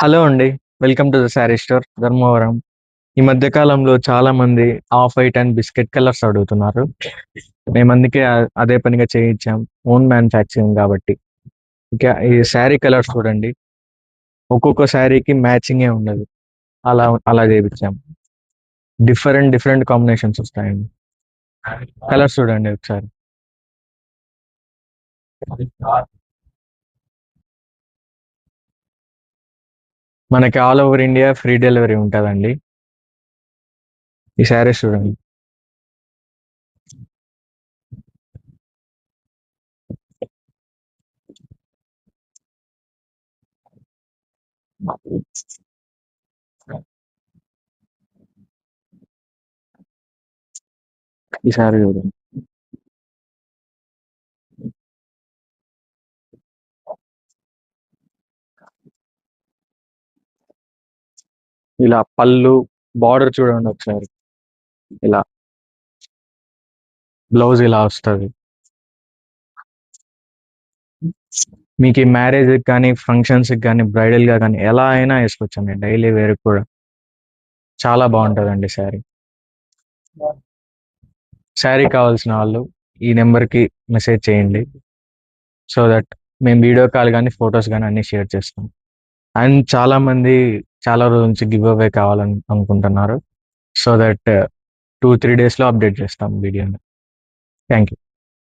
Hello అండి. Welcome to the sari store Dharmavaram. ఈ మధ్య కాలంలో చాలా మంది off white and biscuit colours అడుగుతున్నారు. మేము అందుకే అదే పనిగా చేయించాం. ఓన్ మ్యానుఫ్యాక్చరింగ్ కాబట్టి. ఇంకా ఈ శారీ కలర్స్ చూడండి. ఒక్కొక్క శారీకి మ్యాచింగే ఉండదు. అలా అలా చేయించాం. డిఫరెంట్ డిఫరెంట్ కాంబినేషన్స్ వస్తాయండి. కలర్స్ చూడండి ఒకసారి. మనకి all over India free delivery ఉంటుందండి. ఈ శారీస్ చూడండి. ఈ శారీ చూడండి. ఇలా పళ్ళు బార్డర్ చూడండి ఒకసారి. ఇలా బ్లౌజ్ ఇలా వస్తుంది. మీకు ఈ మ్యారేజ్ కానీ ఫంక్షన్స్ కానీ బ్రైడల్ గా కానీ ఎలా అయినా వేసుకోవచ్చండి. డైలీ వేర్ కూడా చాలా బాగుంటుందండి శారీ. శారీ కావాల్సిన వాళ్ళు ఈ నెంబర్కి మెసేజ్ చేయండి. సో దట్ మేము వీడియో కాల్ కానీ ఫొటోస్ కానీ అన్ని షేర్ చేస్తాం. అండ్ చాలా మంది చాలా రోజుల నుంచి గివ్ అవే కావాలని అనుకుంటున్నారు. సో దట్ 2-3 డేస్లో అప్డేట్ చేస్తాం వీడియోని. Thank you.